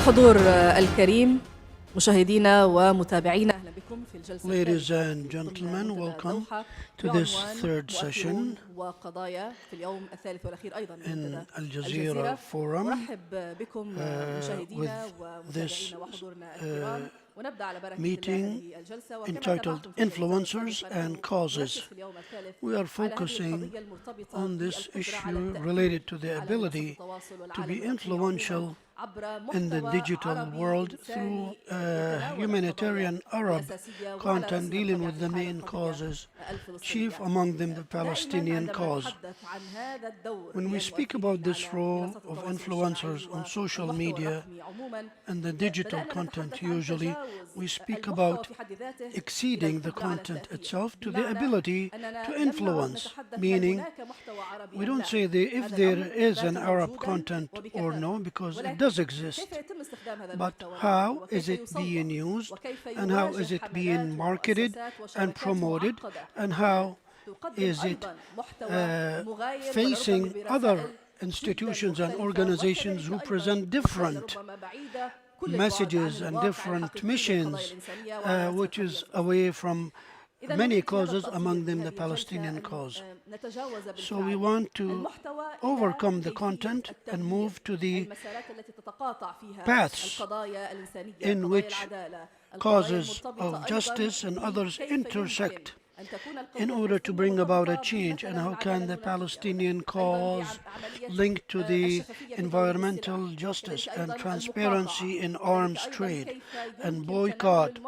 الحضور الكريم مشاهدينا ومتابعينا أهلا بكم في الجلسة. Ladies and gentlemen, welcome to this third session وقضايا في اليوم الثالث والأخير أيضا in Al Jazeera Forum أرحب بكم مشاهدينا ومتابعينا وحضورنا الكرام. meeting entitled Influencers and Causes. We are focusing on this issue related to the ability to be influential in the digital world through humanitarian Arab content dealing with the main causes, chief among them the Palestinian cause. When we speak about this role of influencers on social media and the digital content, usually we speak about exceeding the content itself to the ability to influence, meaning we don't say if there is an Arab content or no, because it does exist, but how is it being used and how is it being marketed and promoted and how is it facing other institutions and organizations who present different messages and different missions, which is away from many causes, among them the Palestinian cause. So we want to overcome the content and move to the paths in which causes of justice and others intersect in order to bring about a change. And how can the Palestinian cause link to the environmental justice and transparency in arms trade and boycott,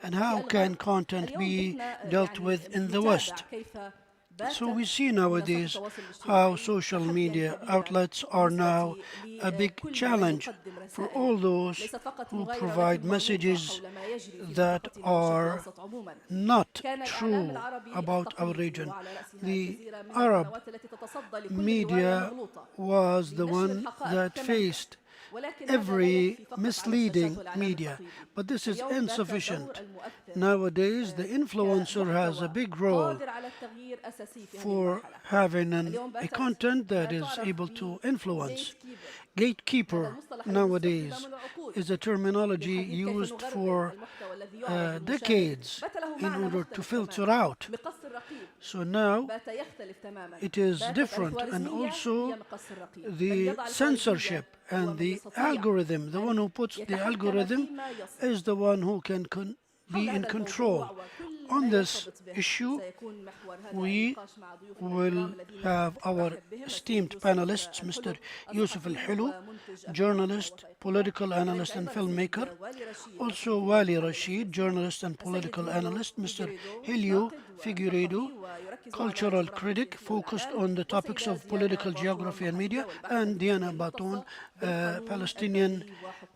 and how can content be dealt with in the West? So we see nowadays how social media outlets are now a big challenge for all those who provide messages that are not true about our region. The Arab media was the one that faced every misleading media, but this is insufficient. Nowadays, the influencer has a big role for having a content that is able to influence. Gatekeeper nowadays is a terminology used for decades in order to filter out. So now it is different, and also the censorship and the algorithm, the one who puts the algorithm is the one who can be in control. On this issue, we will have our esteemed panelists, Mr. Yusuf Al-Hilu, journalist, political analyst and filmmaker, also Wali Rashid, journalist and political analyst, Mr. Helio Figueiredo, cultural critic focused on the topics of political geography and media, and Diana Baton, Palestinian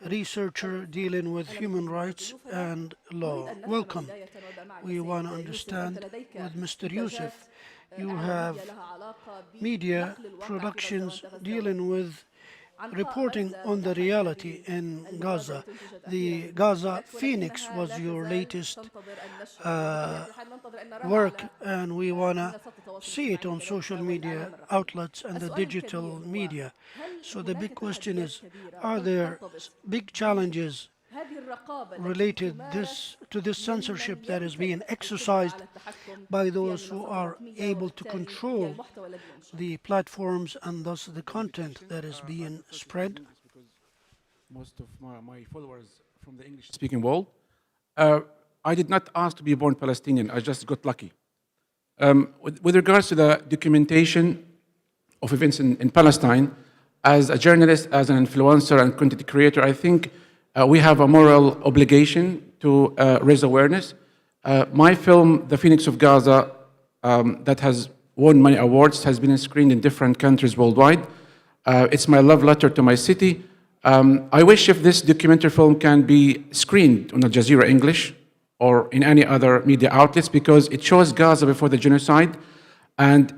researcher dealing with human rights and law. Welcome. We want to understand with Mr. Yusuf, you have media productions dealing with reporting on the reality in Gaza. The Gaza Phoenix was your latest work, and we want to see it on social media outlets and the digital media. So the big question is, are there big challenges related to this censorship that is being exercised by those who are able to control the platforms and thus the content that is being spread? Most of my followers from the English-speaking world, I did not ask to be born Palestinian. I just got lucky. With regards to the documentation of events in Palestine, as a journalist, as an influencer and content creator, I think we have a moral obligation to raise awareness. My film, The Phoenix of Gaza, that has won many awards, has been screened in different countries worldwide. It's my love letter to my city. I wish if this documentary film can be screened on Al Jazeera English or in any other media outlets, because it shows Gaza before the genocide, and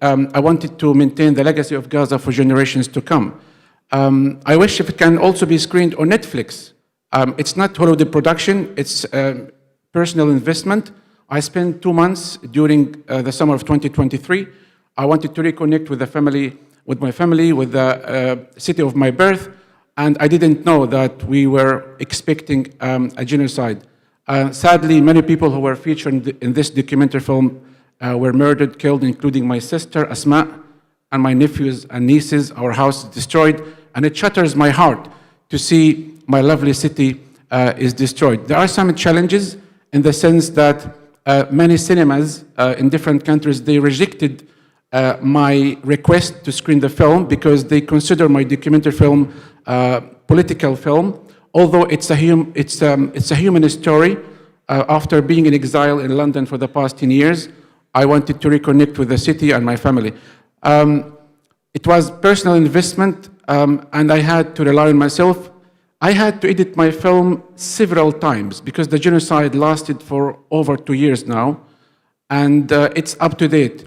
I wanted to maintain the legacy of Gaza for generations to come. I wish if it can also be screened on Netflix. It's not Hollywood production, it's personal investment. I spent 2 months during the summer of 2023. I wanted to reconnect with the family, with my family, with the city of my birth. and I didn't know that we were expecting a genocide. Sadly, many people who were featured in this documentary film were murdered, killed, including my sister, Asma, and my nephews and nieces. Our house is destroyed, and it shatters my heart to see my lovely city is destroyed. There are some challenges in the sense that many cinemas in different countries, they rejected my request to screen the film because they consider my documentary film political film, although it's a human story. After being in exile in London for the past 10 years, I wanted to reconnect with the city and my family. It was personal investment, and I had to rely on myself. I had to edit my film several times because the genocide lasted for over 2 years now, and it's up to date.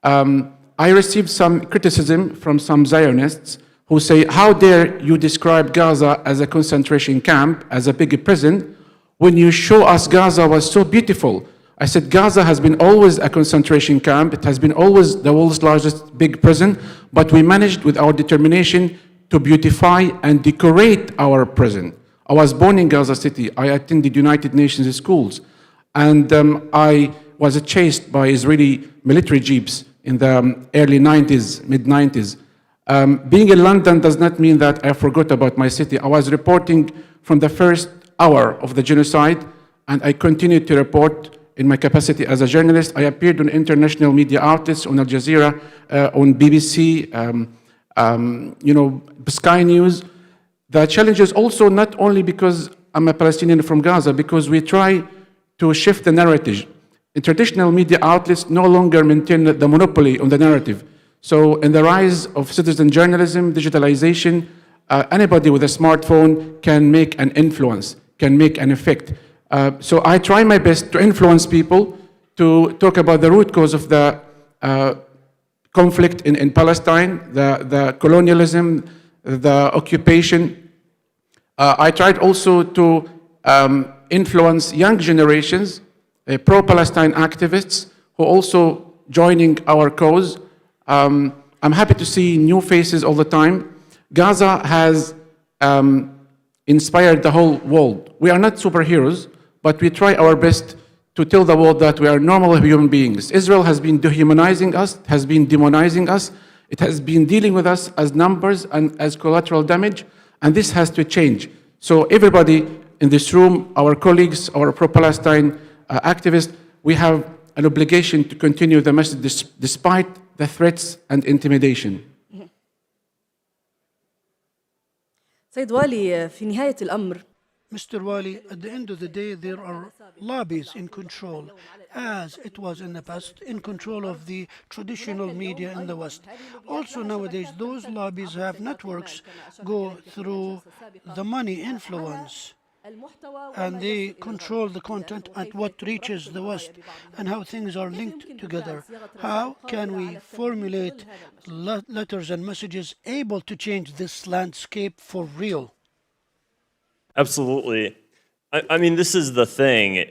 I received some criticism from some Zionists who say, how dare you describe Gaza as a concentration camp, as a big prison, when you show us Gaza was so beautiful? I said, Gaza has been always a concentration camp. It has been always the world's largest big prison, but we managed with our determination to beautify and decorate our prison. I was born in Gaza City. I attended United Nations schools, and I was chased by Israeli military jeeps in the early 90s, mid-90s. Being in London does not mean that I forgot about my city. I was reporting from the first hour of the genocide, and I continued to report in my capacity as a journalist. I appeared on international media outlets, on Al Jazeera, on BBC, Sky News. The challenge is also not only because I'm a Palestinian from Gaza, because we try to shift the narrative. The traditional media outlets no longer maintain the monopoly on the narrative. So in the rise of citizen journalism, digitalization, anybody with a smartphone can make an influence, can make an effect. So I try my best to influence people to talk about the root cause of the conflict in Palestine, the colonialism, the occupation. I tried also to influence young generations, pro-Palestine activists who also joining our cause. I'm happy to see new faces all the time. Gaza has inspired the whole world. We are not superheroes, but we try our best to tell the world that we are normal human beings. Israel has been dehumanizing us, has been demonizing us. It has been dealing with us as numbers and as collateral damage, and this has to change. So everybody in this room, our colleagues, our pro-Palestine activists, we have an obligation to continue the message despite the threats and intimidation. سيد والي في نهاية الأمر Mr. Wali, at the end of the day, there are lobbies in control, as it was in the past, in control of the traditional media in the West. Also nowadays, those lobbies have networks go through the money influence, and they control the content and what reaches the West and how things are linked together. How can we formulate letters and messages able to change this landscape for real? Absolutely. I mean, this is the thing.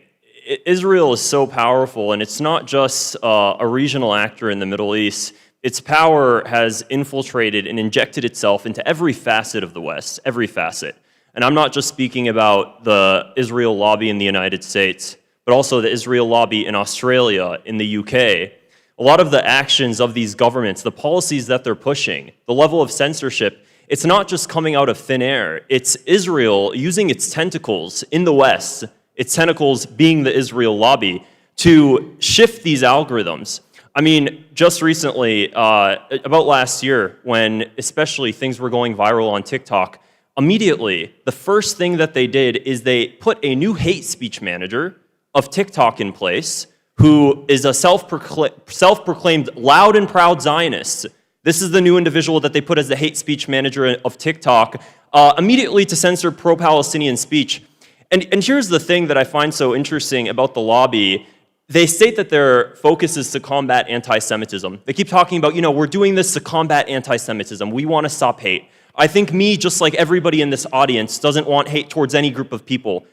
Israel is so powerful, and it's not just a regional actor in the Middle East. Its power has infiltrated and injected itself into every facet of the West, every facet. And I'm not just speaking about the Israel lobby in the United States, but also the Israel lobby in Australia, in the UK. A lot of the actions of these governments, the policies that they're pushing, the level of censorship, it's not just coming out of thin air. It's Israel using its tentacles in the West, its tentacles being the Israel lobby, to shift these algorithms. I mean, just recently, about last year, when especially things were going viral on TikTok, immediately, the first thing that they did is they put a new hate speech manager of TikTok in place, who is a self-proclaimed loud and proud Zionist. This is the new individual that they put as the hate speech manager of TikTok, immediately to censor pro-Palestinian speech. And here's the thing that I find so interesting about the lobby. They state that their focus is to combat anti-Semitism. They keep talking about, we're doing this to combat anti-Semitism. We want to stop hate. I think me, just like everybody in this audience, doesn't want hate towards any group of people.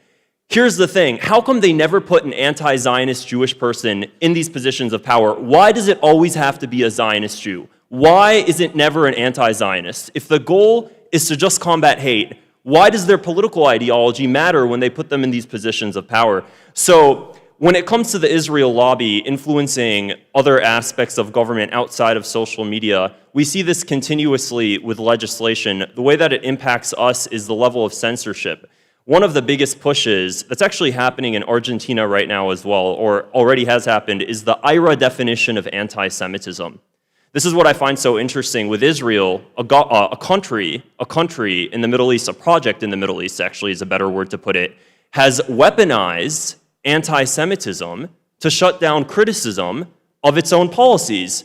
Here's the thing. How come they never put an anti-Zionist Jewish person in these positions of power? Why does it always have to be a Zionist Jew? Why is it never an anti-Zionist? If the goal is to just combat hate, why does their political ideology matter when they put them in these positions of power? So when it comes to the Israel lobby influencing other aspects of government outside of social media, we see this continuously with legislation. The way that it impacts us is the level of censorship. One of the biggest pushes that's actually happening in Argentina right now as well, or already has happened, is the IRA definition of anti-Semitism. This is what I find so interesting with Israel, a country in the Middle East, a project in the Middle East actually is a better word to put it, has weaponized anti-Semitism to shut down criticism of its own policies.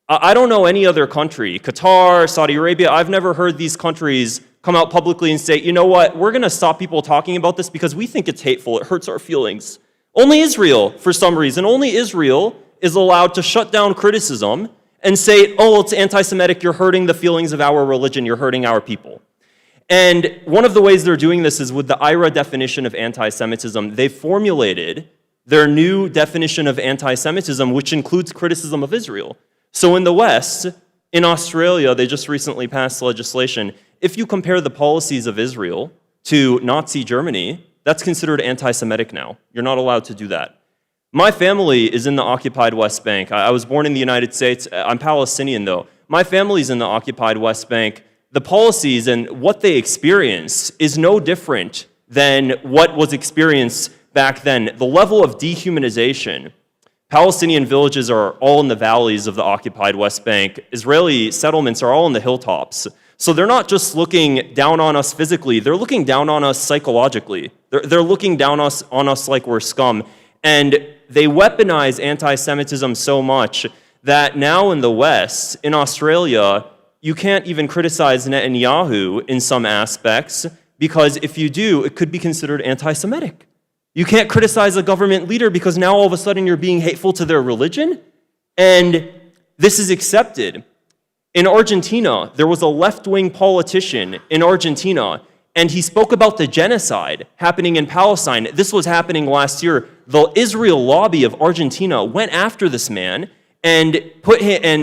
I don't know any other country, Qatar, Saudi Arabia, I've never heard these countries come out publicly and say, you know what, we're going to stop people talking about this because we think it's hateful, it hurts our feelings. Only Israel, for some reason, only Israel is allowed to shut down criticism and say, oh, it's anti-Semitic, you're hurting the feelings of our religion, you're hurting our people. And one of the ways they're doing this is with the IRA definition of anti-Semitism. They formulated their new definition of anti-Semitism, which includes criticism of Israel. So in the West, in Australia, they just recently passed legislation. If you compare the policies of Israel to Nazi Germany, that's considered anti-Semitic now. You're not allowed to do that. My family is in the occupied West Bank. I was born in the United States. I'm Palestinian, though. My family's in the occupied West Bank. The policies and what they experience is no different than what was experienced back then. The level of dehumanization. Palestinian villages are all in the valleys of the occupied West Bank. Israeli settlements are all in the hilltops. So they're not just looking down on us physically, they're looking down on us psychologically. They're looking down on us like we're scum. And they weaponize anti-Semitism so much that now in the West, in Australia, you can't even criticize Netanyahu in some aspects, because if you do, it could be considered anti-Semitic. You can't criticize a government leader because now all of a sudden you're being hateful to their religion, and this is accepted. In Argentina, there was a left-wing politician in Argentina, and he spoke about the genocide happening in Palestine. This was happening last year. The Israel lobby of Argentina went after this man and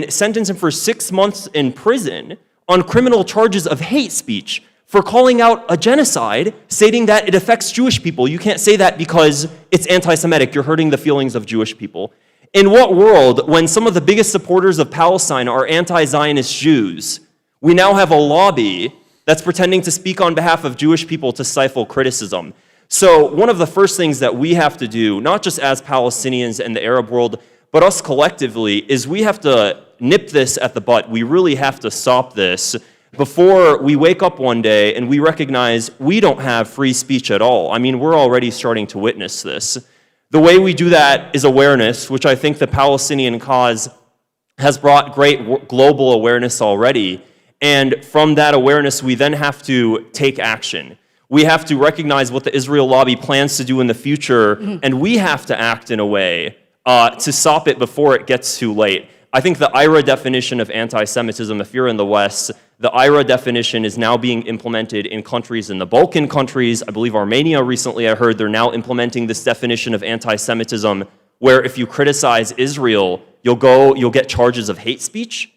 sentenced him for 6 months in prison on criminal charges of hate speech for calling out a genocide, stating that it affects Jewish people. You can't say that because it's anti-Semitic. You're hurting the feelings of Jewish people. In what world, when some of the biggest supporters of Palestine are anti-Zionist Jews, we now have a lobby that's pretending to speak on behalf of Jewish people to stifle criticism? So one of the first things that we have to do, not just as Palestinians and the Arab world, but us collectively, is we have to nip this at the butt. We really have to stop this before we wake up one day and we recognize we don't have free speech at all. I mean, we're already starting to witness this. The way we do that is awareness, which I think the Palestinian cause has brought great global awareness already. And from that awareness, we then have to take action. We have to recognize what the Israel lobby plans to do in the future, and we have to act in a way to stop it before it gets too late. I think the IRA definition of anti-Semitism, if you're in the West, the IRA definition is now being implemented in countries in the Balkan countries. I believe Armenia recently, I heard they're now implementing this definition of anti-Semitism, where if you criticize Israel, you'll get charges of hate speech.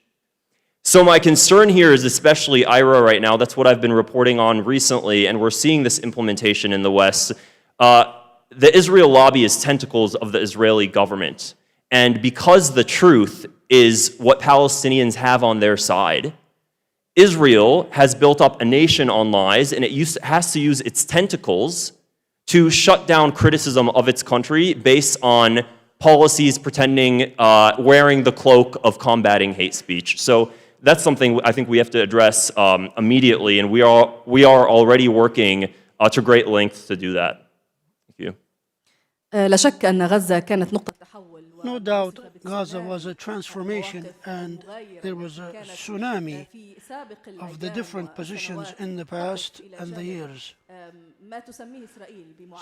So my concern here is especially IRA right now. That's what I've been reporting on recently, and we're seeing this implementation in the West. The Israel lobby is tentacles of the Israeli government. And because the truth is what Palestinians have on their side, Israel has built up a nation on lies, and it has to use its tentacles to shut down criticism of its country based on policies pretending, wearing the cloak of combating hate speech. So that's something I think we have to address immediately, and we are already working to great lengths to do that. Thank you. لا شك أن غزة كانت نقطة تحول. No doubt, Gaza was a transformation, and there was a tsunami of the different positions in the past and the years.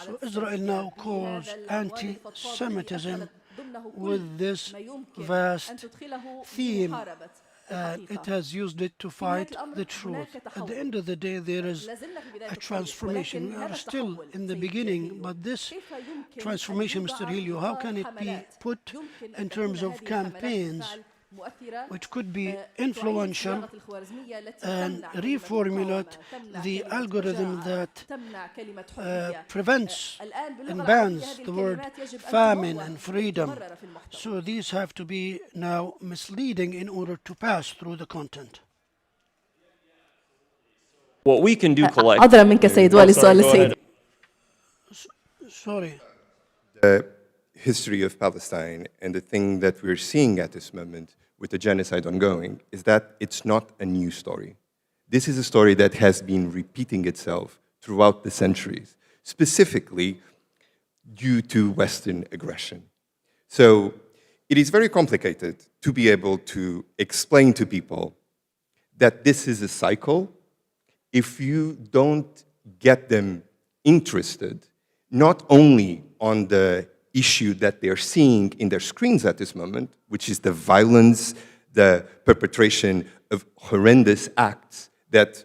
So Israel now calls anti-Semitism with this vast theme, and it has used it to fight the truth. At the end of the day, there is a transformation. We are still in the beginning, but this transformation, Mr. Helio, how can it be put in terms of campaigns which could be influential and reformulate the algorithm that prevents and bans the word famine and freedom. So these have to be now misleading in order to pass through the content. What we can do collectively. عذرا منك سيد والي السؤال السيد. Sorry. The history of Palestine and the thing that we're seeing at this moment with the genocide ongoing is that it's not a new story. This is a story that has been repeating itself throughout the centuries, specifically due to Western aggression. So it is very complicated to be able to explain to people that this is a cycle if you don't get them interested, not only on the issue that they're seeing in their screens at this moment, which is the violence, the perpetration of horrendous acts that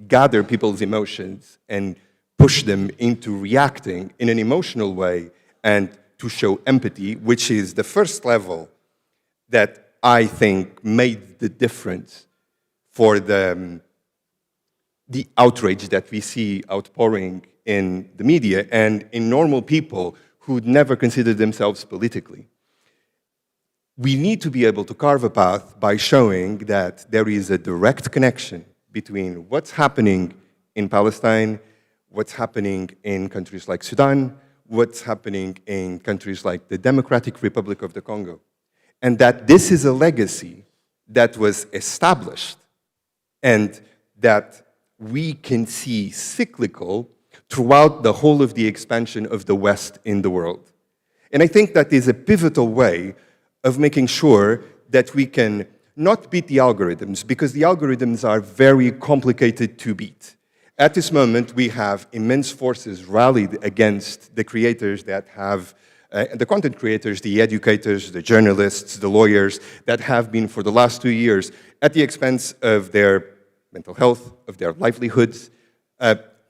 gather people's emotions and push them into reacting in an emotional way and to show empathy, which is the first level that I think made the difference for the outrage that we see outpouring in the media and in normal people who would never consider themselves politically. We need to be able to carve a path by showing that there is a direct connection between what's happening in Palestine, what's happening in countries like Sudan, what's happening in countries like the Democratic Republic of the Congo, and that this is a legacy that was established and that we can see cyclical throughout the whole of the expansion of the West in the world. And I think that is a pivotal way of making sure that we can not beat the algorithms, because the algorithms are very complicated to beat. At this moment, we have immense forces rallied against the creators that have, the content creators, the educators, the journalists, the lawyers, that have been for the last 2 years at the expense of their mental health, of their livelihoods,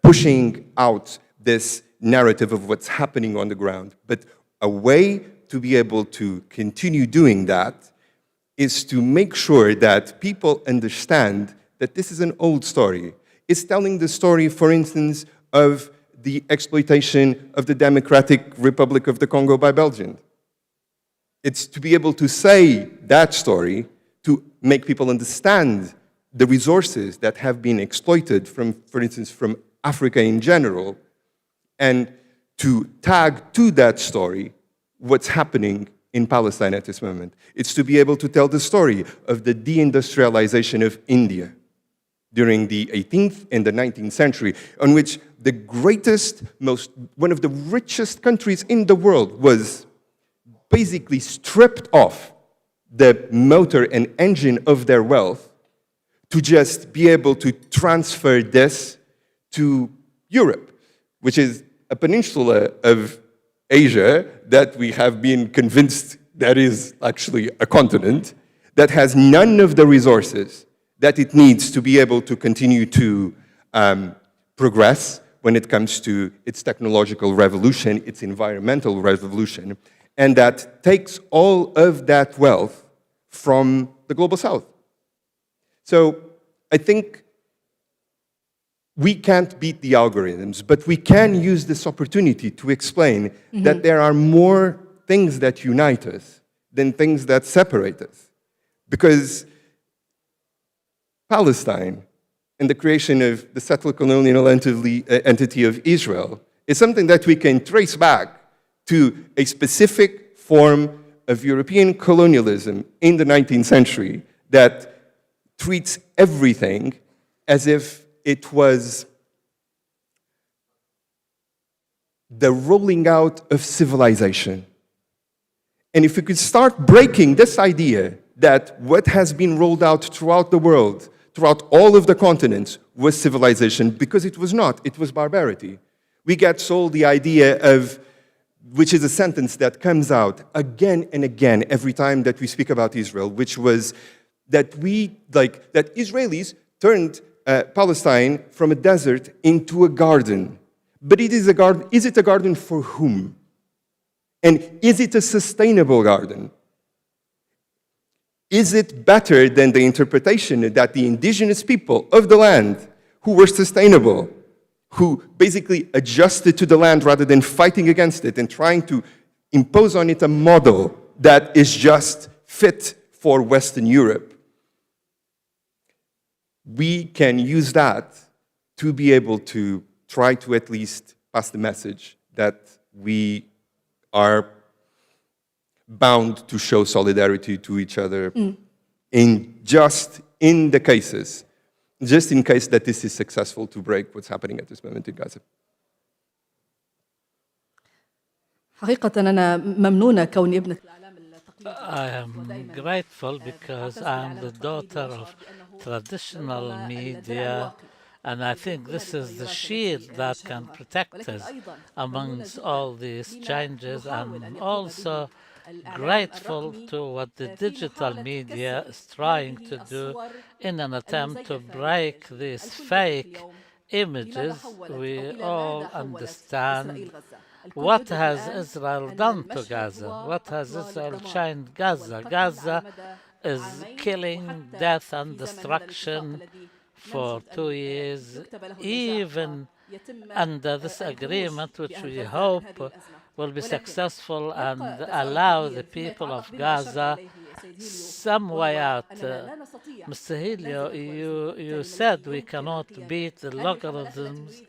pushing out this narrative of what's happening on the ground. But a way to be able to continue doing that is to make sure that people understand that this is an old story. It's telling the story, for instance, of the exploitation of the Democratic Republic of the Congo by Belgium. It's to be able to say that story, to make people understand the resources that have been exploited from, for instance, from Africa in general, and to tag to that story what's happening in Palestine at this moment. It's to be able to tell the story of the deindustrialization of India during the 18th and the 19th century, on which the greatest, one of the richest countries in the world was basically stripped off the motor and engine of their wealth to just be able to transfer this to Europe, which is a peninsula of Asia that we have been convinced that is actually a continent that has none of the resources that it needs to be able to continue to progress when it comes to its technological revolution, its environmental revolution, and that takes all of that wealth from the global south. So I think we can't beat the algorithms, but we can use this opportunity to explain that there are more things that unite us than things that separate us. Because Palestine and the creation of the settler colonial entity of Israel is something that we can trace back to a specific form of European colonialism in the 19th century that treats everything as if it was the rolling out of civilization. And if we could start breaking this idea that what has been rolled out throughout the world, throughout all of the continents, was civilization, because it was not, it was barbarity. We get sold the idea of, which is a sentence that comes out again and again every time that we speak about Israel, which was that that Israelis turned Palestine from a desert into a garden. But it is a garden. Is it a garden for whom? And is it a sustainable garden? Is it better than the interpretation that the indigenous people of the land, who were sustainable, who basically adjusted to the land rather than fighting against it and trying to impose on it a model that is just fit for Western Europe? We can use that to be able to try to at least pass the message that we are bound to show solidarity to each other in the cases, just in case that this is successful to break what's happening at this moment in Gaza. حقيقة أنا ممنونة كوني ابنة الإعلام التقليدي. I am grateful because I'm the daughter of traditional media, and I think this is the shield that can protect us amongst all these changes. I'm also grateful to what the digital media is trying to do in an attempt to break these fake images. We all understand what has Israel done to Gaza? What has Israel changed Gaza? Gaza is killing, death and destruction for 2 years, even under this agreement, which we hope will be successful and allow the people of Gaza some way out. Mr. Helio, you said we cannot beat the logarithms,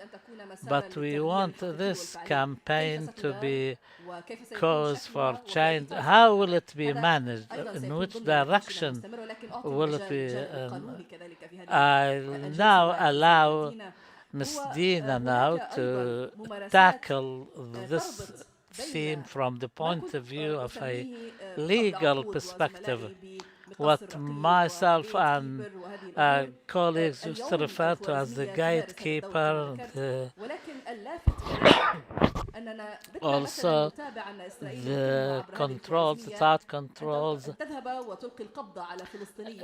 but we want this campaign to be cause for change. How will it be managed? In which direction will it be? I'll now allow Ms. Dina now to tackle this theme from the point of view of a legal perspective, what myself and colleagues used to refer to as the gatekeeper, also the controls, the thought controls.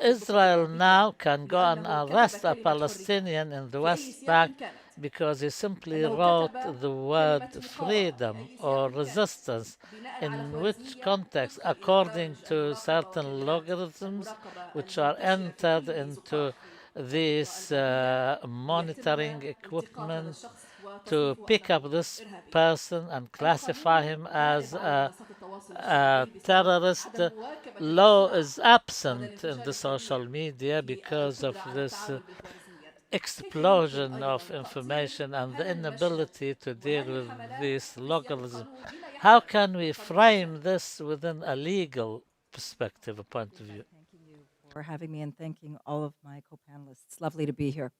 Israel now can go and arrest a Palestinian in the West Bank because he simply wrote the word freedom or resistance, in which context, according to certain logarithms which are entered into this monitoring equipment to pick up this person and classify him as a terrorist. Law is absent in the social media because of this explosion of information and the inability to deal with this logarithm. How can we frame this within a legal perspective, a point of view? Thanking you for having me and thanking all of my co-panelists. It's lovely to be here.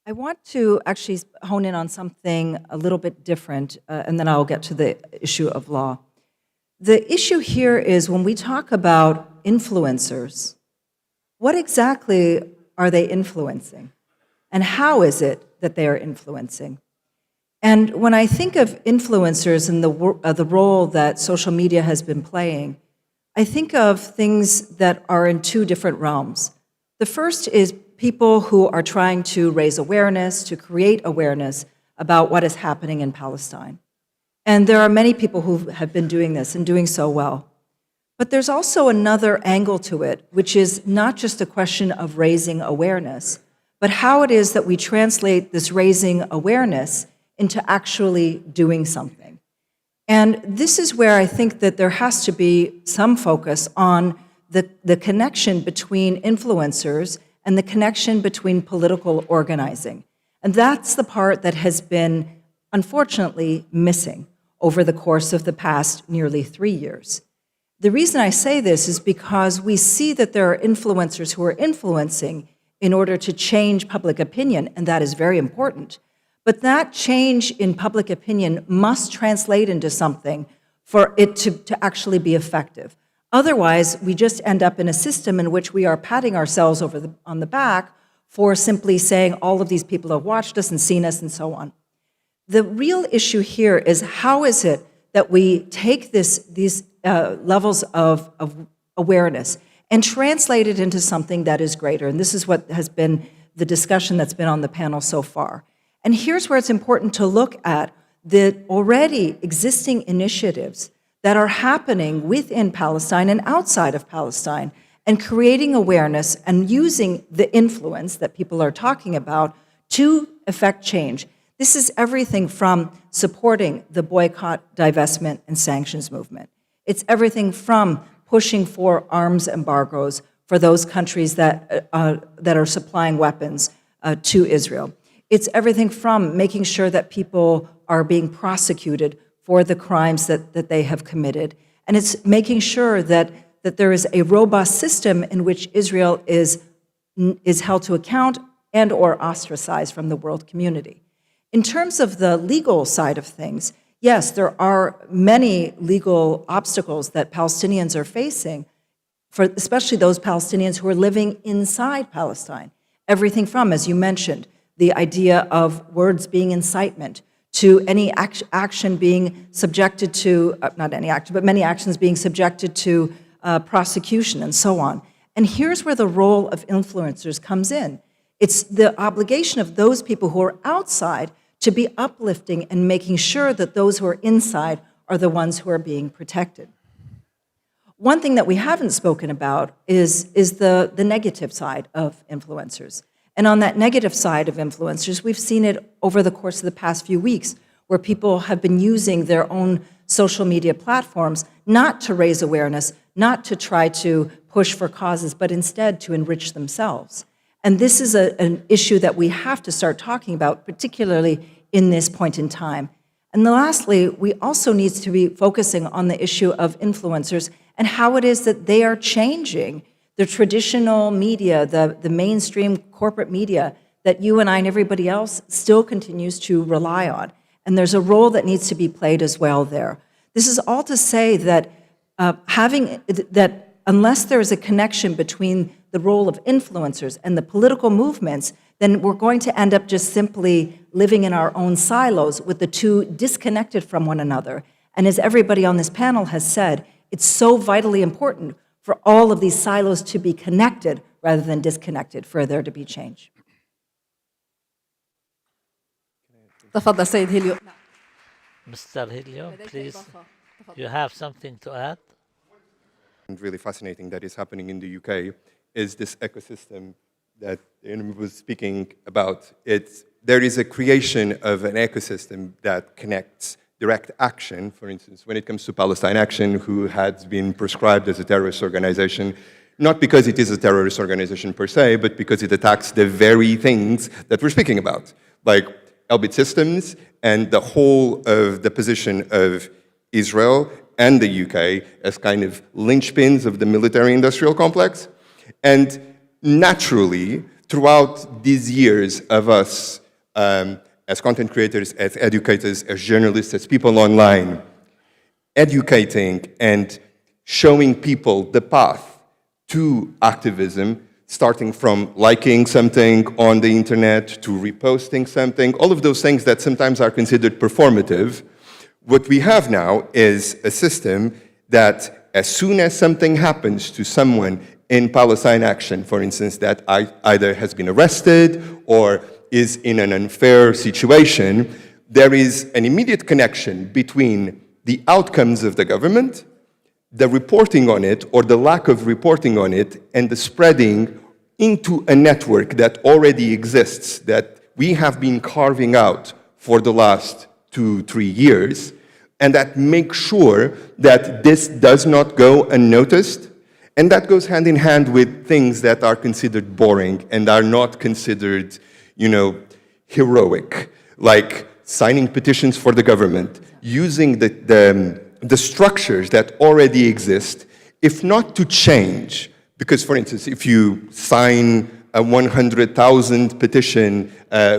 I want to actually hone in on something a little bit different, and then I'll get to the issue of law. The issue here is when we talk about influencers, what exactly are they influencing? And how is it that they are influencing? And when I think of influencers and the role that social media has been playing, I think of things that are in two different realms. The first is people who are trying to raise awareness, to create awareness about what is happening in Palestine. And there are many people who have been doing this and doing so well. But there's also another angle to it, which is not just a question of raising awareness, but how it is that we translate this raising awareness into actually doing something. And this is where I think that there has to be some focus on the connection between influencers and the connection between political organizing. And that's the part that has been, unfortunately, missing over the course of the past nearly 3 years. The reason I say this is because we see that there are influencers who are influencing in order to change public opinion, and that is very important. But that change in public opinion must translate into something for it to actually be effective. Otherwise, we just end up in a system in which we are patting ourselves on the back for simply saying all of these people have watched us and seen us and so on. The real issue here is how is it that we take these levels of awareness and translate it into something that is greater. And this is what has been the discussion that's been on the panel so far. And here's where it's important to look at the already existing initiatives that are happening within Palestine and outside of Palestine, and creating awareness and using the influence that people are talking about to effect change. This is everything from supporting the boycott, divestment, and sanctions movement. It's everything from pushing for arms embargoes for those countries that are supplying weapons to Israel. It's everything from making sure that people are being prosecuted for the crimes that they have committed. And it's making sure that there is a robust system in which Israel is held to account and or ostracized from the world community. In terms of the legal side of things, yes, there are many legal obstacles that Palestinians are facing, for especially those Palestinians who are living inside Palestine. Everything from, as you mentioned, the idea of words being incitement, to any action being subjected to, not any action, but many actions being subjected to prosecution and so on. And here's where the role of influencers comes in. It's the obligation of those people who are outside to be uplifting and making sure that those who are inside are the ones who are being protected. One thing that we haven't spoken about is the negative side of influencers. And on that negative side of influencers, we've seen it over the course of the past few weeks, where people have been using their own social media platforms not to raise awareness, not to try to push for causes, but instead to enrich themselves. And this is an issue that we have to start talking about, particularly in this point in time. And then lastly, we also need to be focusing on the issue of influencers and how it is that they are changing the traditional media, the mainstream corporate media that you and I and everybody else still continues to rely on. And there's a role that needs to be played as well there. This is all to say that unless there is a connection between the role of influencers and the political movements, then we're going to end up just simply living in our own silos with the two disconnected from one another. And as everybody on this panel has said, it's so vitally important for all of these silos to be connected rather than disconnected for there to be change. تفضل سيد هيليو. Mr. Helio, please, you have something to add? And really fascinating that is happening in the UK is this ecosystem that Amy was speaking about. There is a creation of an ecosystem that connects direct action, for instance, when it comes to Palestine Action, who has been prescribed as a terrorist organization, not because it is a terrorist organization per se, but because it attacks the very things that we're speaking about, like Elbit systems and the whole of the position of Israel and the UK as kind of linchpins of the military-industrial complex. And naturally, throughout these years of us as content creators, as educators, as journalists, as people online, educating and showing people the path to activism, starting from liking something on the internet to reposting something, all of those things that sometimes are considered performative. What we have now is a system that as soon as something happens to someone in Palestine Action, for instance, that either has been arrested or is in an unfair situation, there is an immediate connection between the outcomes of the government, the reporting on it or the lack of reporting on it, and the spreading into a network that already exists, that we have been carving out for the last 2-3 years, and that makes sure that this does not go unnoticed. And that goes hand in hand with things that are considered boring and are not considered, heroic, like signing petitions for the government, using the structures that already exist, if not to change. Because, for instance, if you sign a 100,000 petition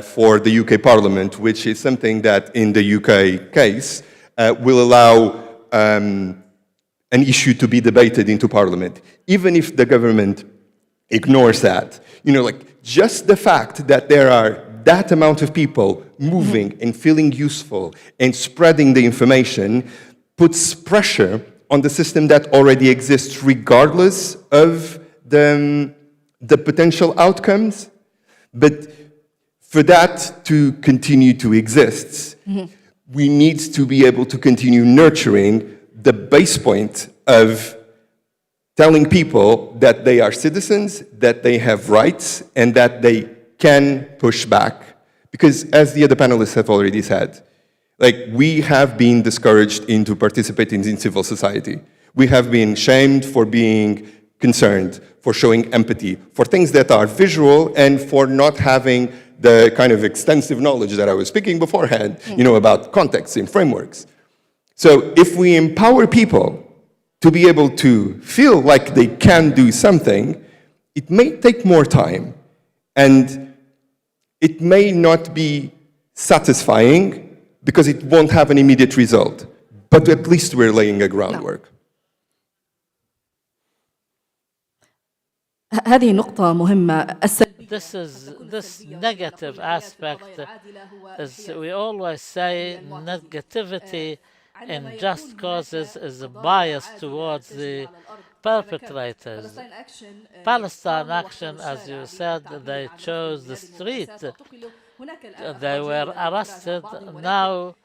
for the UK Parliament, which is something that in the UK case will allow an issue to be debated into Parliament, even if the government ignores that. Just the fact that there are that amount of people moving and feeling useful and spreading the information puts pressure on the system that already exists, regardless of the potential outcomes. But for that to continue to exist, we need to be able to continue nurturing the base point of telling people that they are citizens, that they have rights, and that they can push back. Because as the other panelists have already said, like, we have been discouraged into participating in civil society. We have been shamed for being concerned, for showing empathy, for things that are visual, and for not having the kind of extensive knowledge that I was speaking beforehand, about contexts and frameworks. So if we empower people to be able to feel like they can do something, it may take more time, and it may not be satisfying because it won't have an immediate result, but at least we're laying a groundwork. هذه نقطة مهمة. This negative aspect is, we always say, negativity in just causes is a bias towards the perpetrators. Palestine Action, as you said, they chose the street. They were arrested. Now,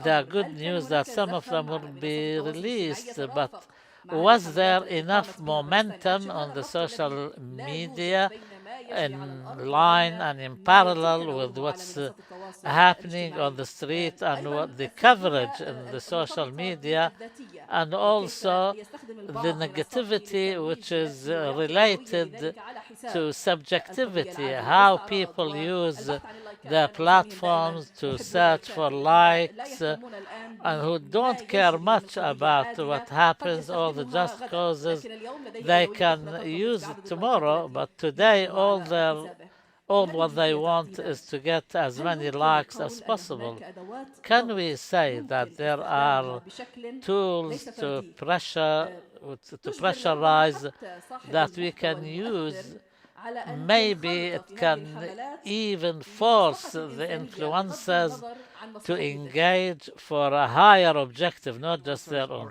there are good news that some of them will be released, but was there enough momentum on the social media in line and in parallel with what's happening on the street and what the coverage in the social media, and also the negativity which is related to subjectivity, how people use their platforms to search for likes, and who don't care much about what happens or the just causes. They can use it tomorrow, but today all what they want is to get as many likes as possible. Can we say that there are tools to pressurize that we can use? Maybe it can even force the influencers to engage for a higher objective, not just their own.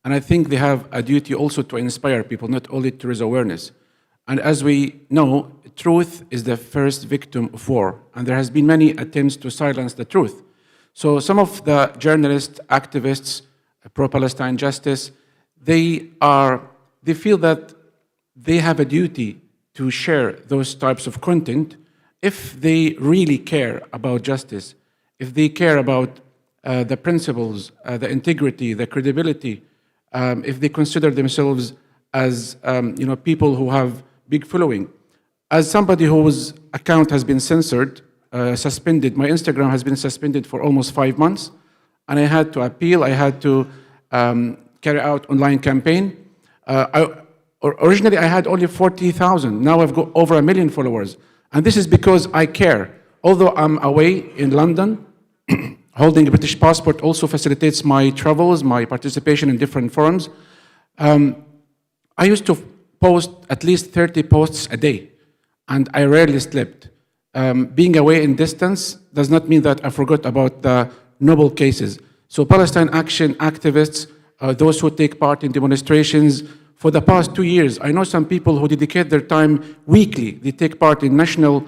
And I think they have a duty also to inspire people, not only to raise awareness. And as we know, truth is the first victim of war, and there has been many attempts to silence the truth. So some of the journalists, activists, pro-Palestine justice, they feel that they have a duty to share those types of content if they really care about justice, if they care about the principles, the integrity, the credibility, if they consider themselves as people who have big following. As somebody whose account has been censored, suspended, my Instagram has been suspended for almost 5 months, and I had to appeal, I had to carry out online campaign. Originally, I had only 40,000. Now I've got over 1 million followers. And this is because I care. Although I'm away in London, holding a British passport also facilitates my travels, my participation in different forums. I used to post at least 30 posts a day, and I rarely slept. Being away in distance does not mean that I forgot about the noble cases. So Palestine Action activists, those who take part in demonstrations, for the past 2 years, I know some people who dedicate their time weekly. They take part in national,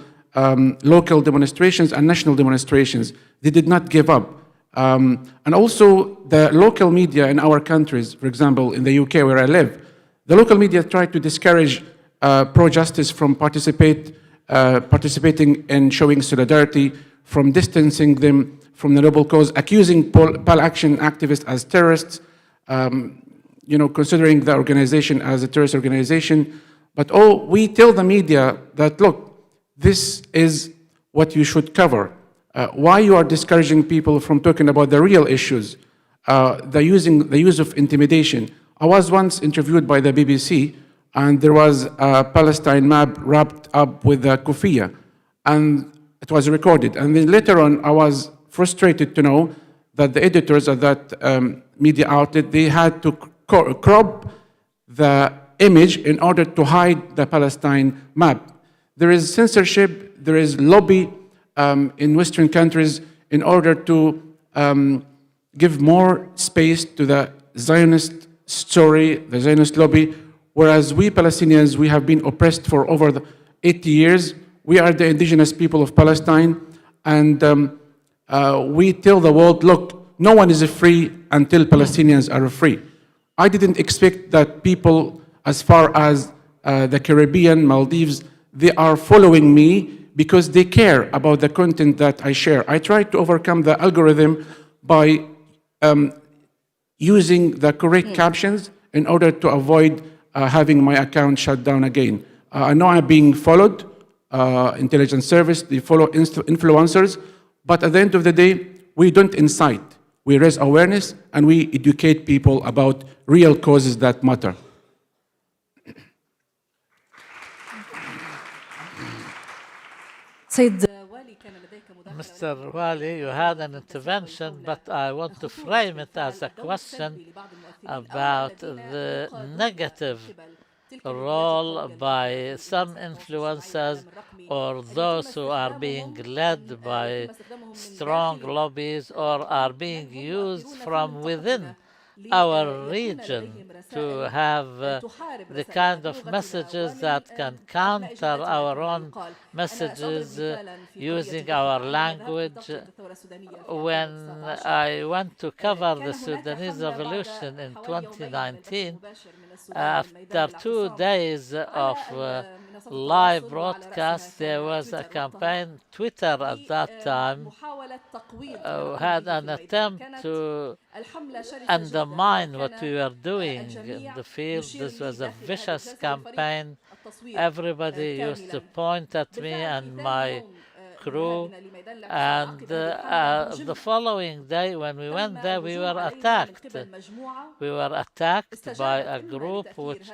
local demonstrations and national demonstrations. They did not give up. And also the local media in our countries, for example, in the UK where I live, the local media tried to discourage pro-justice from participating in showing solidarity, from distancing them from the noble cause, accusing Pal Action activists as terrorists, considering the organization as a terrorist organization. But we tell the media that, look, this is what you should cover. Why you are discouraging people from talking about the real issues, the use of intimidation. I was once interviewed by the BBC, and there was a Palestine map wrapped up with a kufiya, and it was recorded. And then later on, I was frustrated to know that the editors of that media outlet, they had to crop the image in order to hide the Palestine map. There is censorship, there is lobby in Western countries in order to give more space to the Zionist story, the Zionist lobby, whereas we Palestinians, we have been oppressed for over 80 years. We are the indigenous people of Palestine, and we tell the world, look, no one is free until Palestinians are free. I didn't expect that people, as far as the Caribbean, Maldives, they are following me because they care about the content that I share. I try to overcome the algorithm by using the correct captions in order to avoid having my account shut down again. I know I'm being followed, intelligence service, they follow influencers, but at the end of the day, we don't incite. We raise awareness and we educate people about real causes that matter. Mr. Wali, you had an intervention, but I want to frame it as a question about the negative role by some influencers or those who are being led by strong lobbies or are being used from within our region to have the kind of messages that can counter our own messages using our language. When I went to cover the Sudanese revolution in 2019, after 2 days of live broadcast, there was a campaign. Twitter at that time had an attempt to undermine what we were doing in the field. This was a vicious campaign. Everybody used to point at me and my crew, and the following day when we went there, we were attacked. We were attacked by a group which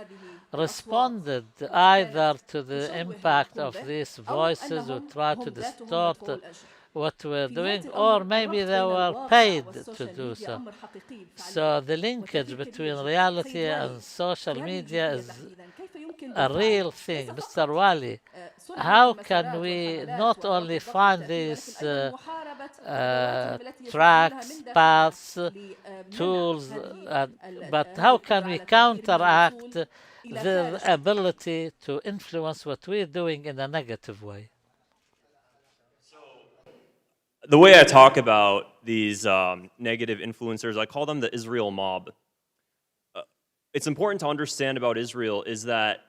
responded either to the impact of these voices who tried to distort what we're doing, or maybe they were paid to do so. So the linkage between reality and social media is a real thing. Mr. Wali, how can we not only find these tracks, paths, tools, but how can we counteract their ability to influence what we're doing in a negative way? The way I talk about these negative influencers, I call them the Israel mob. It's important to understand about Israel is that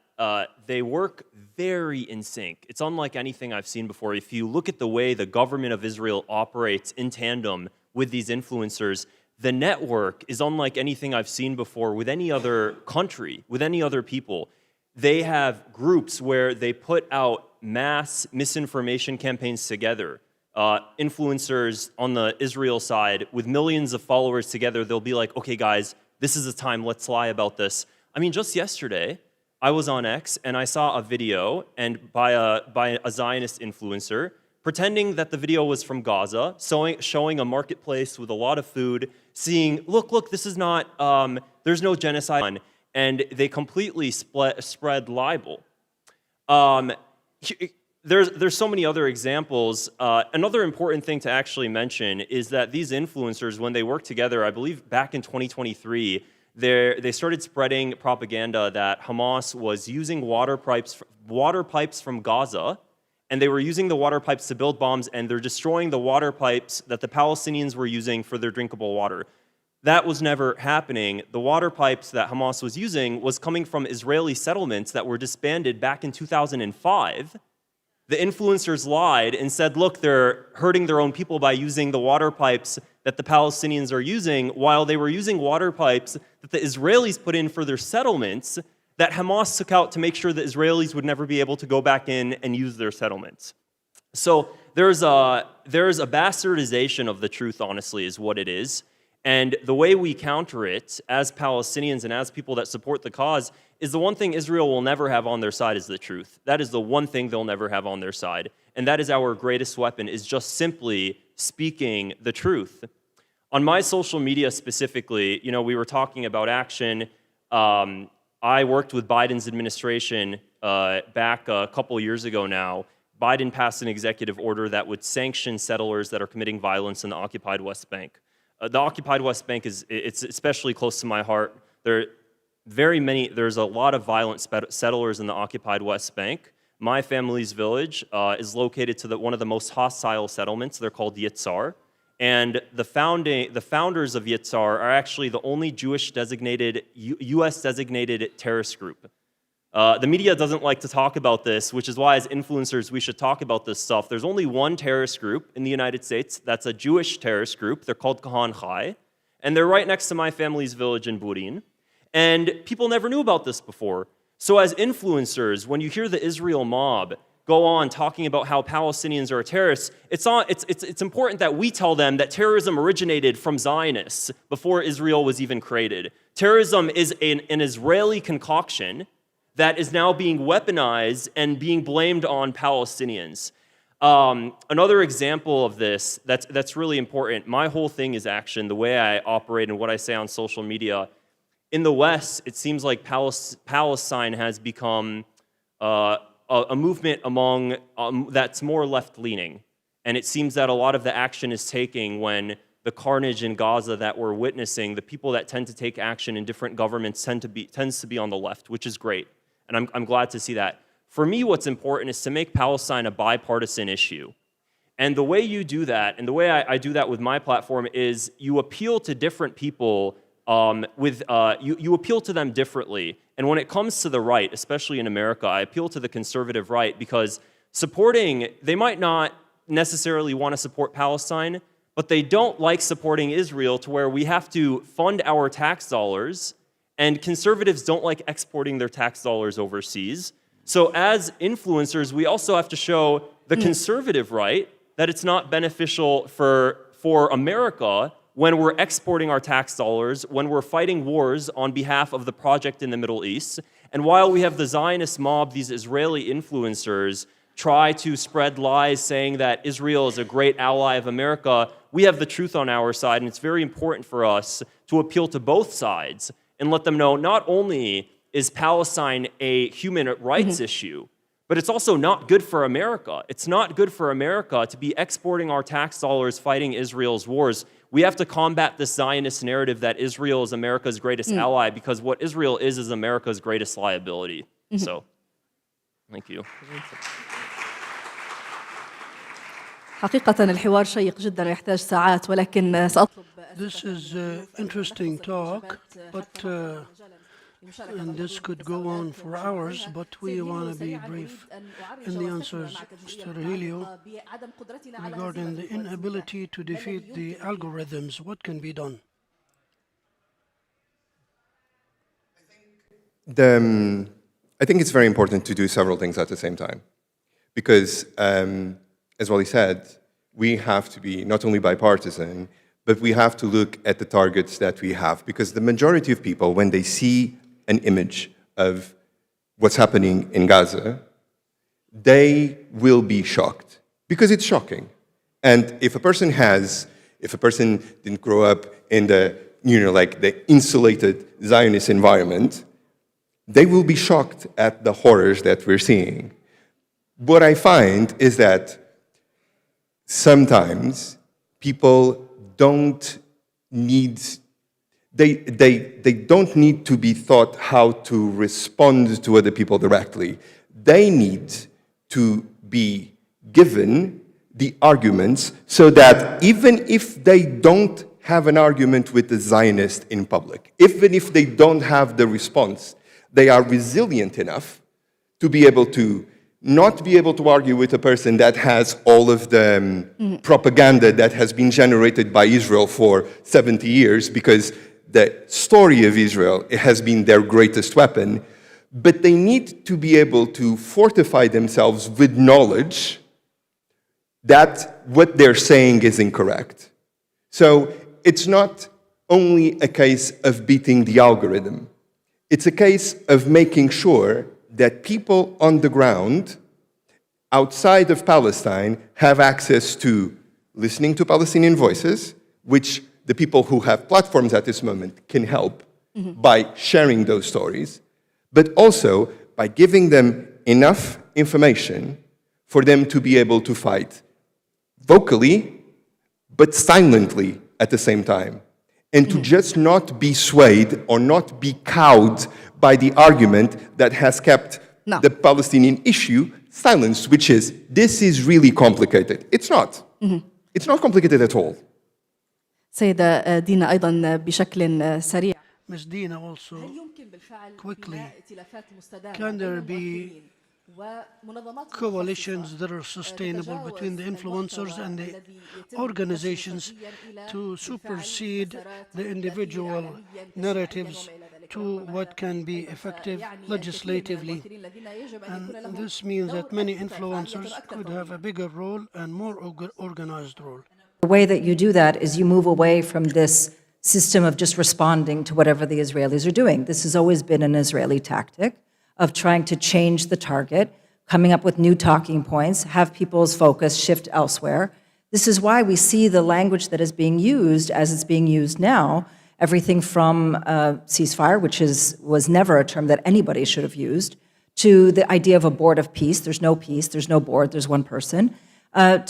they work very in sync. It's unlike anything I've seen before. If you look at the way the government of Israel operates in tandem with these influencers, the network is unlike anything I've seen before with any other country, with any other people. They have groups where they put out mass misinformation campaigns together. Influencers on the Israel side with millions of followers together, they'll be like, okay guys, this is the time, let's lie about this. I mean, just yesterday, I was on X and I saw a video and by a Zionist influencer pretending that the video was from Gaza, showing a marketplace with a lot of food, seeing, look, this is not, there's no genocide, and they completely spread libel. There's so many other examples. Another important thing to actually mention is that these influencers, when they work together, I believe back in 2023, they started spreading propaganda that Hamas was using water pipes from Gaza, and they were using the water pipes to build bombs, and they're destroying the water pipes that the Palestinians were using for their drinkable water. That was never happening. The water pipes that Hamas was using was coming from Israeli settlements that were disbanded back in 2005. The influencers lied and said, look, they're hurting their own people by using the water pipes that the Palestinians are using, while they were using water pipes that the Israelis put in for their settlements that Hamas took out to make sure the Israelis would never be able to go back in and use their settlements. So there's a bastardization of the truth, honestly, is what it is. And the way we counter it as Palestinians and as people that support the cause is the one thing Israel will never have on their side is the truth. That is the one thing they'll never have on their side. And that is our greatest weapon, is just simply speaking the truth. On my social media specifically, we were talking about action. I worked with Biden's administration back a couple years ago now. Biden passed an executive order that would sanction settlers that are committing violence in the occupied West Bank. The occupied West Bank it's especially close to my heart. There's a lot of violent settlers in the occupied West Bank. My family's village is located to one of the most hostile settlements. They're called Yitzhar. and the founders of Yitzhar are actually the only Jewish designated, U.S. designated terrorist group. The media doesn't like to talk about this, which is why as influencers we should talk about this stuff. There's only one terrorist group in the United States. That's a Jewish terrorist group. They're called Kahan Chai, and they're right next to my family's village in Burin. And people never knew about this before. So as influencers, when you hear the Israel mob go on talking about how Palestinians are terrorists, it's important that we tell them that terrorism originated from Zionists before Israel was even created. Terrorism is an Israeli concoction that is now being weaponized and being blamed on Palestinians. Another example of this that's really important, my whole thing is action, the way I operate and what I say on social media. In the West, it seems like Palestine has become a movement among that's more left-leaning. And it seems that a lot of the action is taking when the carnage in Gaza that we're witnessing, the people that tend to take action in different governments tends to be on the left, which is great. And I'm glad to see that. For me, what's important is to make Palestine a bipartisan issue. And the way you do that, and the way I do that with my platform, is you appeal to different people you appeal to them differently. And when it comes to the right, especially in America, I appeal to the conservative right because they might not necessarily want to support Palestine, but they don't like supporting Israel to where we have to fund our tax dollars, and conservatives don't like exporting their tax dollars overseas. So as influencers, we also have to show the conservative right that it's not beneficial for America when we're exporting our tax dollars, when we're fighting wars on behalf of the project in the Middle East. And while we have the Zionist mob, these Israeli influencers try to spread lies saying that Israel is a great ally of America, we have the truth on our side, and it's very important for us to appeal to both sides and let them know not only is Palestine a human rights issue, but it's also not good for America. It's not good for America to be exporting our tax dollars fighting Israel's wars. We have to combat this Zionist narrative that Israel is America's greatest ally, because what Israel is America's greatest liability. So, thank you. حقيقة الحوار شيق جدا ويحتاج ساعات ولكن سأطلب This is an interesting talk, and this could go on for hours, but we want to be brief in the answers, Mr. Helio, regarding the inability to defeat the algorithms. What can be done? I think it's very important to do several things at the same time, because as Wally said, we have to be not only bipartisan, but we have to look at the targets that we have, because the majority of people, when they see an image of what's happening in Gaza, they will be shocked, because it's shocking. And if a person didn't grow up in the, like the insulated Zionist environment, they will be shocked at the horrors that we're seeing. What I find is that sometimes people don't need, they don't need to be taught how to respond to other people directly. They need to be given the arguments so that even if they don't have an argument with the Zionist in public, even if they don't have the response, they are resilient enough to be able to not be able to argue with a person that has all of the propaganda that has been generated by Israel for 70 years, because the story of Israel has been their greatest weapon, but they need to be able to fortify themselves with knowledge that what they're saying is incorrect. So it's not only a case of beating the algorithm. It's a case of making sure that people on the ground outside of Palestine have access to listening to Palestinian voices, which the people who have platforms at this moment can help by sharing those stories, but also by giving them enough information for them to be able to fight vocally, but silently at the same time, and to just not be swayed or not be cowed by the argument that has kept the Palestinian issue silenced, which is, this is really complicated. It's not. It's not complicated at all. سيدة دينا أيضا بشكل سريع Ms. Dina also, هل يمكن بالفعل quickly, بناء ائتلافات مستدامة can there بين be المؤثرين ومنظمات coalitions متخصصة that are sustainable between the influencers المحتوى and the الذي يتم organizations نشره سلبياً إلى to بالفعل supersede مسارات the individual إعلامياً تشريعياً narratives وما إلى ذلك. to وربما what هذا can be أيضاً effective سيعني الكثير من legislatively. المؤثرين الذين يجب أن يكون And لهم this means دور that many أكثر فعالية influencers وأكثر could have a فوقية. bigger role and more organized role. The way that you do that is you move away from this system of just responding to whatever the Israelis are doing. This has always been an Israeli tactic of trying to change the target, coming up with new talking points, have people's focus shift elsewhere. This is why we see the language that is being used as it's being used now, everything from ceasefire, which was never a term that anybody should have used, to the idea of a board of peace. There's no peace, there's no board, there's one person,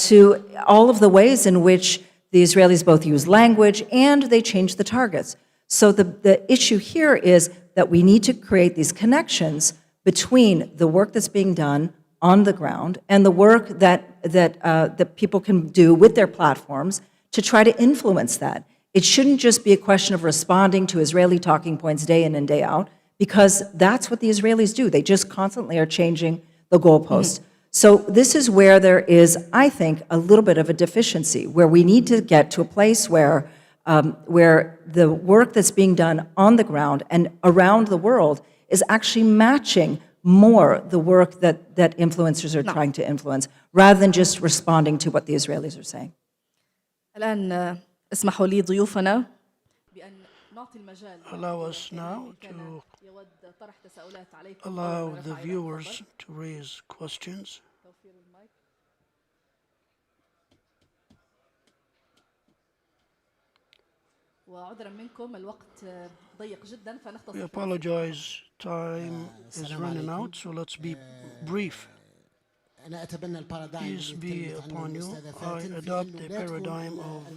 to all of the ways in which the Israelis both use language and they change the targets. So the issue here is that we need to create these connections between the work that's being done on the ground and the work that people can do with their platforms to try to influence that. It shouldn't just be a question of responding to Israeli talking points day in and day out, because that's what the Israelis do. They just constantly are changing the goalposts. So this is where there is, I think, a little bit of a deficiency, where we need to get to a place where the work that's being done on the ground and around the world is actually matching more the work that influencers are trying to influence, rather than just responding to what the Israelis are saying. الآن اسمحوا لي ضيوفنا بأن نعطي المجال Allow us now to يود طرح تساؤلات عليكم allow the viewers to raise questions. وعذرا منكم الوقت ضيق جدا We فنختصر. apologize, time is running out, so let's be brief. أنا أتبنى البارادايم Peace be upon you. I adopt the paradigm of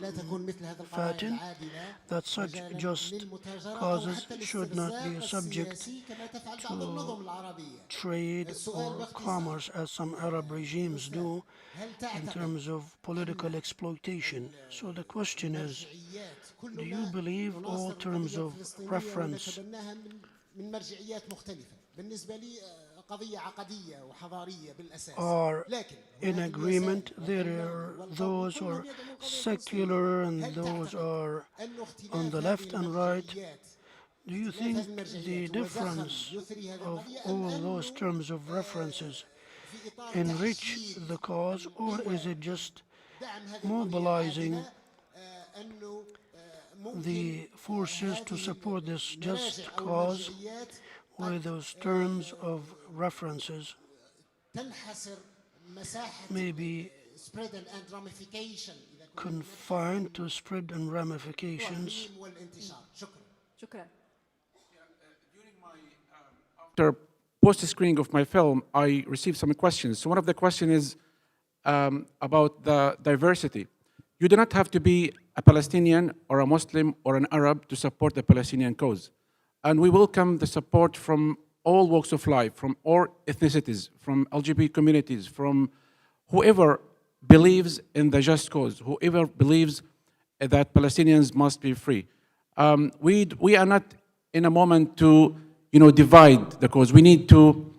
Fatin that such just causes should not be subject to trade or commerce as some Arab regimes do in terms of political exploitation. So the question is, do you believe all terms of reference are in agreement? There are those who are secular and those are on the left and right. Do you think the difference of all those terms of references enrich the cause, or is it just mobilizing the forces to support this just cause where those terms of references may be confined to spread and ramifications? شكرا. After post-screening of my film, I received some questions. So one of the questions is about the diversity. You do not have to be a Palestinian or a Muslim or an Arab to support the Palestinian cause. And we welcome the support from all walks of life, from all ethnicities, from LGBT communities, from whoever believes in the just cause, whoever believes that Palestinians must be free. We are not in a moment to divide the cause. We need to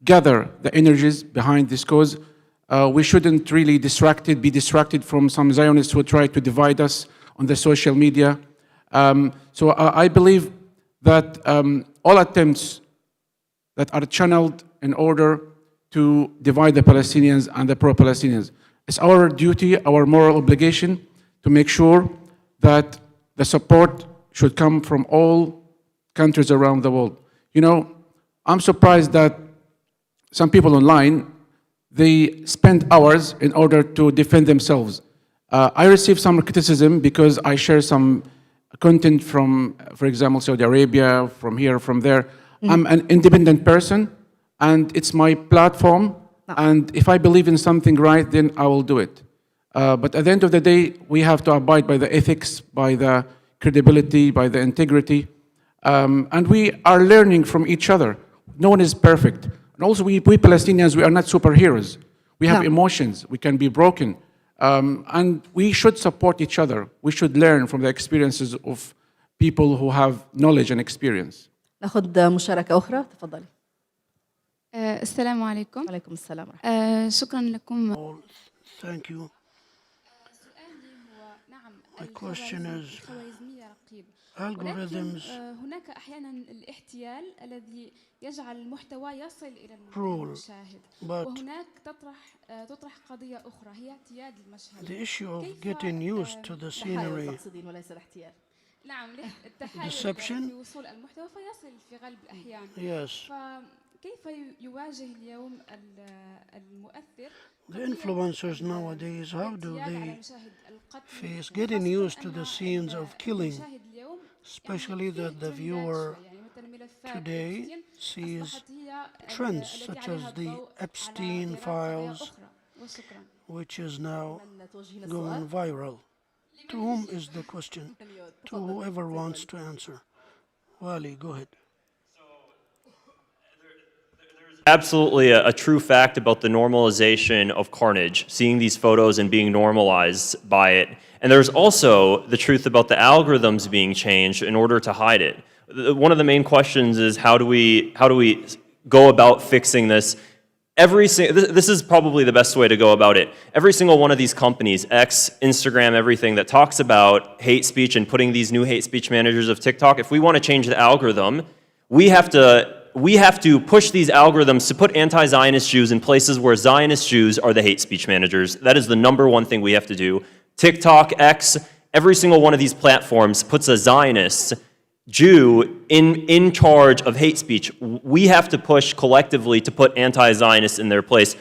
gather the energies behind this cause. We shouldn't really be distracted from some Zionists who try to divide us on the social media. So I believe that all attempts that are channeled in order to divide the Palestinians and the pro-Palestinians, it's our duty, our moral obligation to make sure that the support should come from all countries around the world. I'm surprised that some people online, they spend hours in order to defend themselves. I received some criticism because I share some content from, for example, Saudi Arabia, from here, from there. I'm an independent person, and it's my platform. And if I believe in something right, then I will do it. But at the end of the day, we have to abide by the ethics, by the credibility, by the integrity. And we are learning from each other. No one is perfect. And also, we Palestinians, we are not superheroes. We have emotions. We can be broken. And we should support each other. We should learn from the experiences of people who have knowledge and experience. ناخذ مشاركة أخرى تفضلي. السلام عليكم. وعليكم السلام ورحمة شكرا لكم. Thank you. سؤالي هو نعم My question is, الخوارزمية رقيب. algorithms هناك أحيانا الاحتيال الذي يجعل المحتوى يصل إلى rule, المشاهد but وهناك تطرح قضية أخرى هي اعتياد المشهد. the issue of getting used to the scenery, تقصدين وليس الاحتيال. نعم التحايل deception, في وصول المحتوى فيصل في غالب الأحيان. yes. فكيف يواجه اليوم المؤثر The influencers nowadays, how do they face getting used to the scenes of killing, especially that the viewer today sees trends such as the Epstein files, which is now going viral. To whom is the question? To whoever wants to answer. Wali, go ahead. Absolutely a true fact about the normalization of carnage, seeing these photos and being normalized by it. And there's also the truth about the algorithms being changed in order to hide it. One of the main questions is how do we go about fixing this? This is probably the best way to go about it. Every single one of these companies, X, Instagram, everything that talks about hate speech and putting these new hate speech managers of TikTok, if we want to change the algorithm, we have to push these algorithms to put anti-Zionist Jews in places where Zionist Jews are the hate speech managers. That is the number one thing we have to do. TikTok, X, every single one of these platforms puts a Zionist Jew in charge of hate speech. We have to push collectively to put anti-Zionists in their place.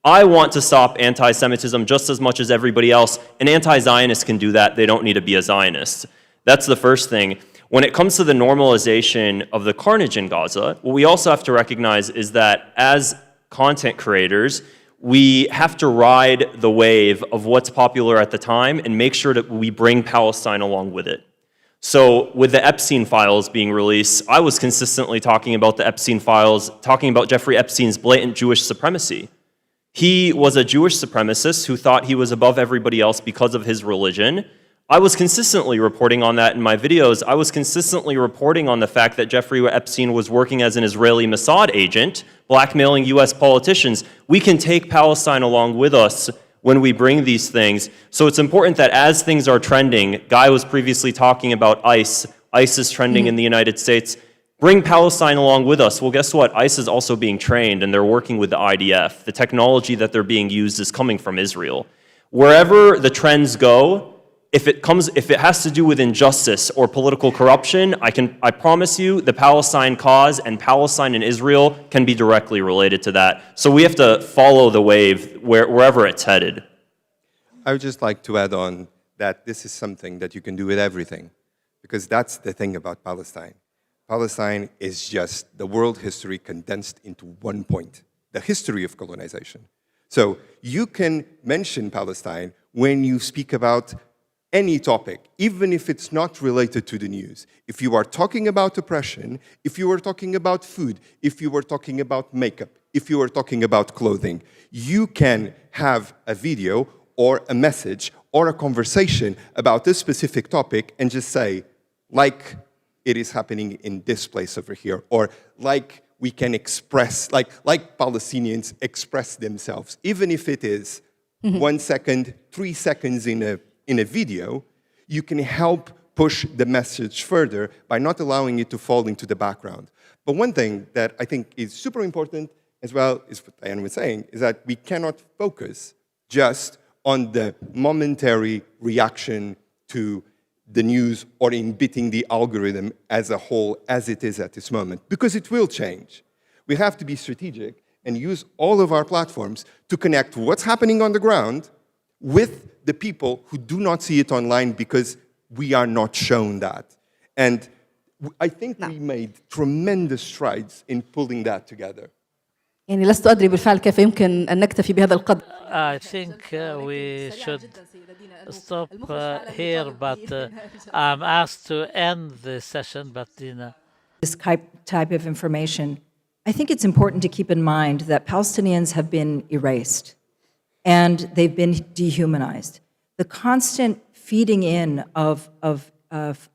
I want to stop anti-Semitism just as much as everybody else. An anti-Zionist can do that. They don't need to be a Zionist. That's the first thing. When it comes to the normalization of the carnage in Gaza, what we also have to recognize is that as content creators, we have to ride the wave of what's popular at the time and make sure that we bring Palestine along with it. So with the Epstein files being released, I was consistently talking about the Epstein files, talking about Jeffrey Epstein's blatant Jewish supremacy. He was a Jewish supremacist who thought he was above everybody else because of his religion. I was consistently reporting on that in my videos. I was consistently reporting on the fact that Jeffrey Epstein was working as an Israeli Mossad agent, blackmailing US politicians. We can take Palestine along with us when we bring these things. So it's important that as things are trending, Guy was previously talking about ICE. ICE is trending in the United States. Bring Palestine along with us. Well, guess what? ICE is also being trained and they're working with the IDF. The technology that they're being used is coming from Israel. Wherever the trends go, if it has to do with injustice or political corruption, I promise you the Palestine cause and Palestine and Israel can be directly related to that. So we have to follow the wave wherever it's headed. I would just like to add on that this is something that you can do with everything, because that's the thing about Palestine. Palestine is just the world history condensed into one point, the history of colonization. So you can mention Palestine when you speak about any topic, even if it's not related to the news. If you are talking about oppression, if you are talking about food, if you are talking about makeup, if you are talking about clothing, you can have a video or a message or a conversation about this specific topic and just say, like it is happening in this place over here, or like we can express, like Palestinians express themselves, even if it is 1 second, 3 seconds in a video, you can help push the message further by not allowing it to fall into the background. But one thing that I think is super important as well, is what Diane was saying, is that we cannot focus just on the momentary reaction to the news or in beating the algorithm as a whole as it is at this moment, because it will change. We have to be strategic and use all of our platforms to connect what's happening on the ground with the people who do not see it online because we are not shown that. And I think we made tremendous strides in pulling that together. يعني لست أدري بالفعل كيف يمكن أن نكتفي بهذا القدر. I think we should stop here, but I'm asked to end the session, but Dina. This type of information, I think it's important to keep in mind that Palestinians have been erased. and they've been dehumanized. The constant feeding in of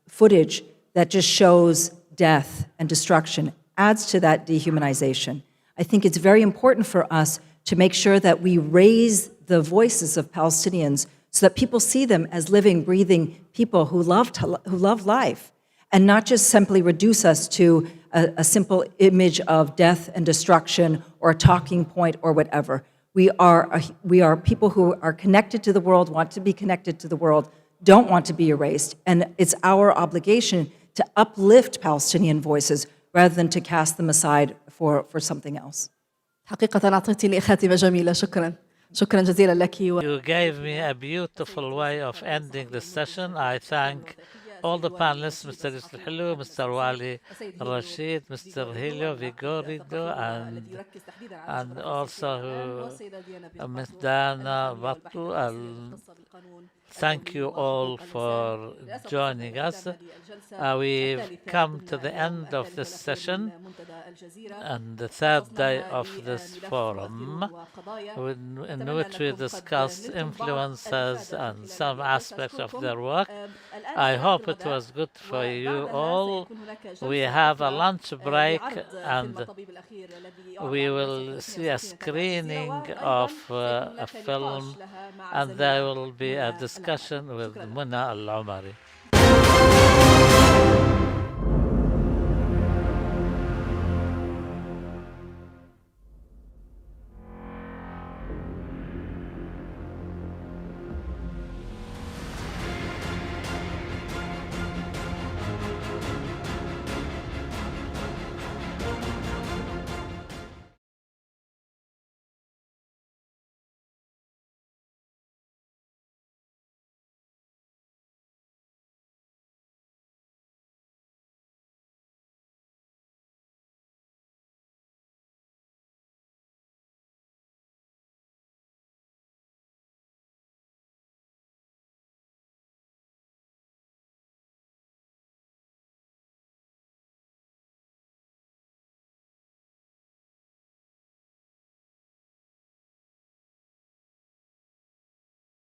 footage that just shows death and destruction adds to that dehumanization. I think it's very important for us to make sure that we raise the voices of Palestinians so that people see them as living, breathing people who love life, and not just simply reduce us to a simple image of death and destruction or a talking point or whatever. We are people who are connected to the world, want to be connected to the world, don't want to be erased, and it's our obligation to uplift Palestinian voices rather than to cast them aside for something else. حقيقة أعطيتني خاتمة جميلة. شكرا جزيلا لك. You gave me a beautiful way of ending the session. I thank all the panelists, Mr. Yusuf Helou, Mr. Wali Rashid, Mr. Helio Vigorido, and also Ms. Dana Batu. Thank you all for joining us. We've come to the end of this session and the third day of this forum, in which we discussed influencers and some aspects of their work. I hope it was good for you all. We have a lunch break and we will see a screening of a film, and there will be a discussion with Muna Al-Omari.